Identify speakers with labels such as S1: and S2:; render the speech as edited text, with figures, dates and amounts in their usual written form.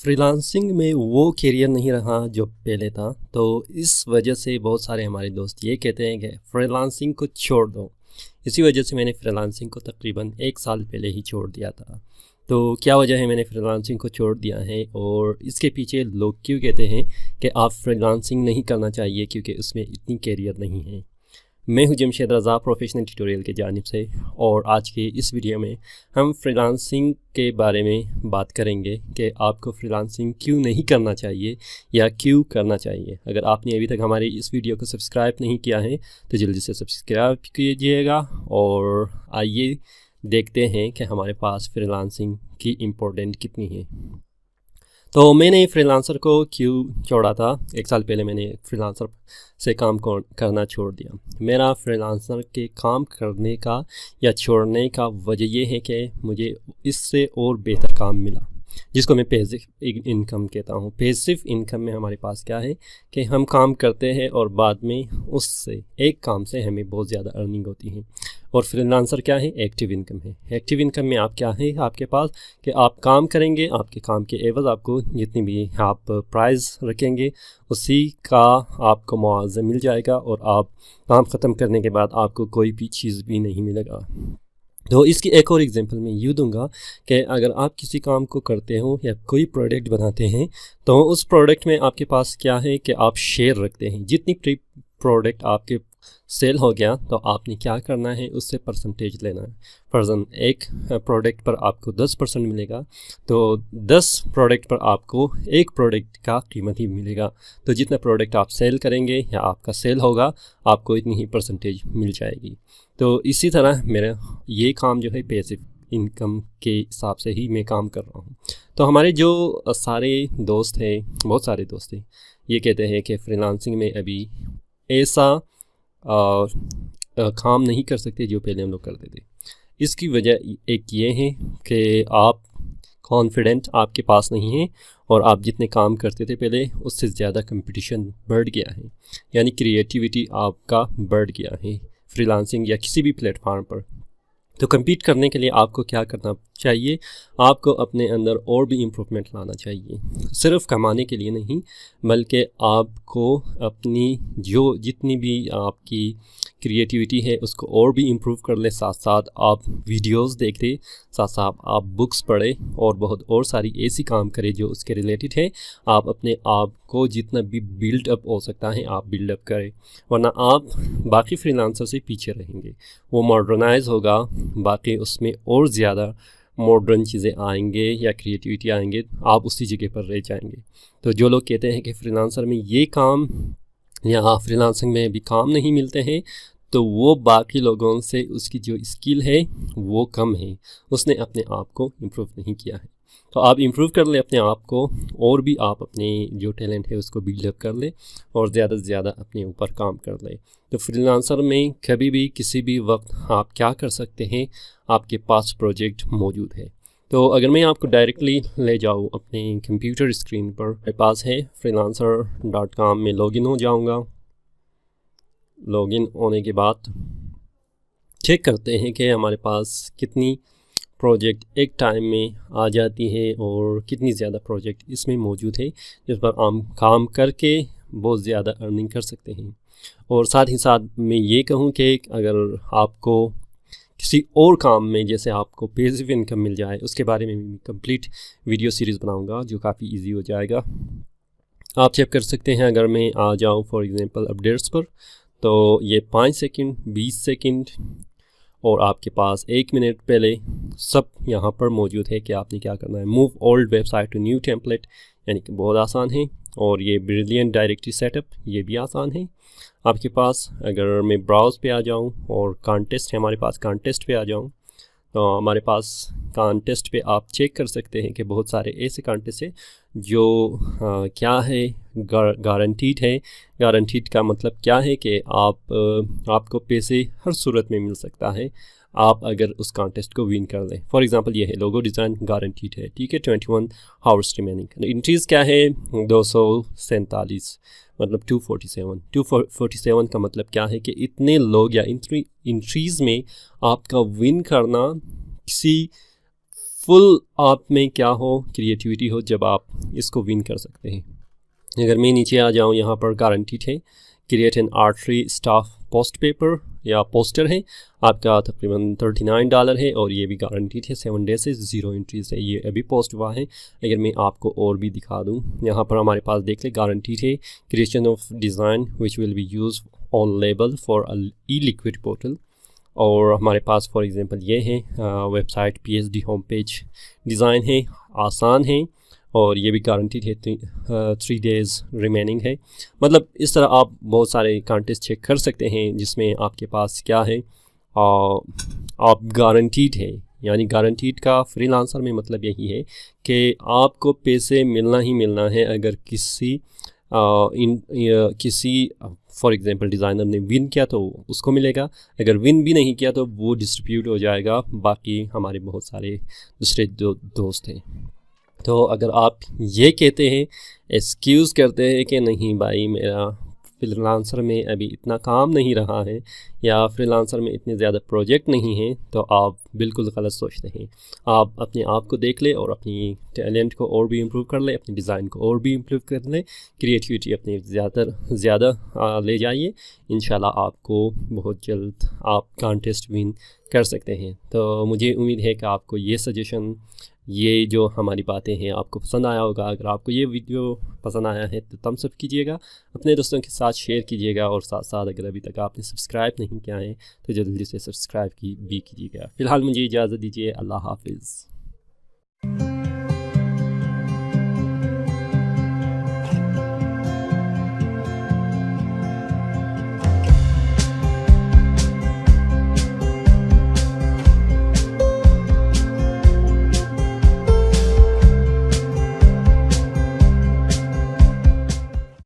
S1: Freelancing में वो career नहीं रहा जो पहले था। तो इस वजह से बहुत सारे हमारे दोस्त ये कहते हैं कि फ्रीलांसिंग को छोड़ दो। इसी वजह से मैंने फ्रीलांसिंग को तकरीबन 1 साल पहले ही छोड़ दिया था। तो क्या वजह है मैंने फ्रीलांसिंग को छोड़ दिया है और इसके पीछे लोग क्यों कहते हैं कि आप फ्रीलांसिंग नहीं करना चाहिए क्योंकि उसमें इतनी करियर नहीं है। मैं हूं जमशेद रज़ा प्रोफेशनल ट्यूटोरियल की जानिब से, और आज के इस वीडियो में हम फ्रीलांसिंग के बारे में बात करेंगे कि आपको फ्रीलांसिंग क्यों नहीं करना चाहिए या क्यों करना चाहिए। अगर आपने अभी तक हमारे इस वीडियो को सब्सक्राइब नहीं किया है तो जल्दी से सब्सक्राइब कीजिएगा। और आइए देखते हैं कि हमारे पास फ्रीलांसिंग की इम्पोर्टेंट कितनी है। तो मैंने फ्रीलांसर को क्यों छोड़ा था। 1 साल पहले मैंने फ्रीलांसर से काम करना छोड़ दिया। मेरा फ्रीलांसर के काम करने का या छोड़ने का वजह यह है कि मुझे इससे और बेहतर काम मिला, जिसको मैं पैसिव इनकम कहता हूँ। पैसिव इनकम में हमारे पास क्या है कि हम काम करते हैं और बाद में उससे एक काम से हमें बहुत ज़्यादा अर्निंग होती है। और फ्रीलांसर क्या है? एक्टिव इनकम है। एक्टिव इनकम में आप क्या है आपके पास कि आप काम करेंगे, आपके काम के एवज़ आपको जितनी भी आप प्राइस रखेंगे उसी का आपको मुआवजा मिल जाएगा, और आप काम ख़त्म करने के बाद आपको कोई भी चीज़ भी नहीं मिलेगा। तो इसकी एक और एग्जांपल मैं यूँ दूंगा कि अगर आप किसी काम को करते हो या कोई प्रोडक्ट बनाते हैं तो उस प्रोडक्ट में आपके पास क्या है कि आप शेयर रखते हैं। जितनी प्रोडक्ट आपके सेल हो गया तो आपने क्या करना है, उससे परसेंटेज लेना है। फर्जन एक प्रोडक्ट पर आपको 10% मिलेगा, तो 10 प्रोडक्ट पर आपको एक प्रोडक्ट का कीमत ही मिलेगा। तो जितना प्रोडक्ट आप सेल करेंगे या आपका सेल होगा आपको इतनी ही परसेंटेज मिल जाएगी। तो इसी तरह मेरा ये काम जो है पैसिव इनकम के हिसाब से ही मैं काम कर रहा हूँ। तो हमारे जो सारे दोस्त हैं, बहुत सारे दोस्त हैं, ये कहते हैं कि फ्रीलांसिंग में अभी ऐसा काम नहीं कर सकते जो पहले हम लोग करते थे। इसकी वजह एक ये है कि आप कॉन्फिडेंट आपके पास नहीं है और आप जितने काम करते थे पहले उससे ज़्यादा कंपटीशन बढ़ गया है, यानी क्रिएटिविटी आपका बढ़ गया है फ्रीलांसिंग या किसी भी प्लेटफार्म पर। तो compete करने के लिए आपको क्या करना चाहिए, आपको अपने अंदर और भी इम्प्रूवमेंट लाना चाहिए। सिर्फ कमाने के लिए नहीं, बल्कि आपको अपनी जो जितनी भी आपकी क्रिएटिविटी है उसको और भी इम्प्रूव कर ले। साथ साथ आप वीडियोस देख ले, साथ साथ आप बुक्स पढ़े और बहुत और सारी ऐसी काम करें जो उसके रिलेटेड है। आप अपने आप को जितना भी बिल्ड अप हो सकता है आप बिल्ड अप करें, वरना आप बाकी फ्रीलांसर से पीछे रहेंगे। वो मॉडर्नाइज होगा, बाकी उसमें और ज़्यादा मॉडर्न चीज़ें आएंगे या क्रिएटिविटी आएंगे, आप उसी जगह पर रह जाएंगे। तो जो लोग कहते हैं कि फ्रीलांसर में ये काम या फ्रीलांसिंग में भी काम नहीं मिलते हैं, तो वो बाकी लोगों से उसकी जो स्किल है वो कम है, उसने अपने आप को इम्प्रूव नहीं किया है। तो आप इम्प्रूव कर ले अपने आप को, और भी आप अपने जो टैलेंट है उसको बिल्डअप कर ले और ज़्यादा से ज़्यादा अपने ऊपर काम कर ले। तो फ्रीलांसर में कभी भी किसी भी वक्त आप क्या कर सकते हैं, आपके पास प्रोजेक्ट मौजूद है। तो अगर मैं आपको डायरेक्टली ले जाऊँ अपने कंप्यूटर स्क्रीन पर, मेरे पास है freelancer.com में लॉगिन हो जाऊँगा। लॉगिन होने के बाद चेक करते हैं कि हमारे पास कितनी प्रोजेक्ट एक टाइम में आ जाती है और कितनी ज़्यादा प्रोजेक्ट इसमें मौजूद है जिस पर हम काम करके बहुत ज़्यादा अर्निंग कर सकते हैं। और साथ ही साथ मैं ये कहूँ कि अगर आपको किसी और काम में जैसे आपको पैसिव इनकम मिल जाए, उसके बारे में मैं कंप्लीट वीडियो सीरीज़ बनाऊँगा जो काफ़ी ईजी हो जाएगा। आप चेक कर सकते हैं। अगर मैं आ जाऊँ फॉर एग्ज़ाम्पल अपडेट्स पर, तो ये 5 सेकंड, 20 सेकंड और आपके पास 1 मिनट पहले सब यहाँ पर मौजूद है कि आपने क्या करना है। Move old website to new template, यानी कि बहुत आसान है। और ये ब्रिलियंट डायरेक्टरी सेटअप, ये भी आसान है आपके पास। अगर मैं ब्राउज़ पे आ जाऊँ और कॉन्टेस्ट है हमारे पास, कॉन्टेस्ट पे आ जाऊँ तो हमारे पास कॉन्टेस्ट पे आप चेक कर सकते हैं कि बहुत सारे ऐसे कॉन्टेस्ट है जो क्या है, गारंटीड है। गारंटीड का मतलब क्या है कि आपको पैसे हर सूरत में मिल सकता है आप अगर उस कॉन्टेस्ट को विन कर लें। फॉर एग्जांपल ये है लोगो डिज़ाइन गारंटीड है, ठीक है। 21 हावर्स रिमेनिंग। एंट्रीज़ क्या है? 247, मतलब 247 का मतलब क्या है कि इतने लोग या एंट्रीज़ में आपका विन करना किसी फुल आप में क्या हो, क्रिएटिविटी हो, जब आप इसको विन कर सकते हैं। अगर मैं नीचे आ जाऊँ, यहाँ पर गारंटीड है create an artery staff post paper या पोस्टर है, आपका तकरीबन $39 है और ये भी गारंटीड है 7 डेज से, 0 एंट्री से ये अभी पोस्ट हुआ है। अगर मैं आपको और भी दिखा दूँ, यहाँ पर हमारे पास देख ले गारंटीड है creation of design which will be use on label for E liquid portal. और हमारे पास फॉर एग्जांपल ये है website PSD home page design है, आसान है और ये भी गारंटीड है 3 डेज़ रिमेनिंग है। मतलब इस तरह आप बहुत सारे कॉन्टेस्ट चेक कर सकते हैं जिसमें आपके पास क्या है, आप गारंटीड है। यानी गारंटीड का फ्रीलांसर में मतलब यही है कि आपको पैसे मिलना ही मिलना है। अगर किसी फॉर एग्जांपल डिज़ाइनर ने विन किया तो उसको मिलेगा, अगर विन भी नहीं किया तो वो डिस्ट्रीब्यूट हो जाएगा बाकी हमारे बहुत सारे दूसरे दोस्त हैं। तो अगर आप ये कहते हैं, एक्सक्यूज़ करते हैं कि नहीं भाई मेरा फ्रीलांसर में अभी इतना काम नहीं रहा है या फ्रीलांसर में इतने ज़्यादा प्रोजेक्ट नहीं हैं, तो आप बिल्कुल गलत सोचते हैं। आप अपने आप को देख ले और अपनी टैलेंट को और भी इम्प्रूव कर ले, अपनी डिज़ाइन को और भी इम्प्रूव कर ले, क्रिएटिविटी अपनी ज़्यादा ले जाइए। इंशाल्लाह आपको बहुत जल्द आप कॉन्टेस्ट विन कर सकते हैं। तो मुझे उम्मीद है कि आपको ये सजेशन, ये जो हमारी बातें हैं आपको पसंद आया होगा। अगर आपको ये वीडियो पसंद आया है तो थम्स अप कीजिएगा, अपने दोस्तों के साथ शेयर कीजिएगा और साथ साथ अगर अभी तक आपने सब्सक्राइब नहीं किया है तो जल्दी से सब्सक्राइब भी कीजिएगा। फ़िलहाल मुझे इजाज़त दीजिए, अल्लाह हाफिज़।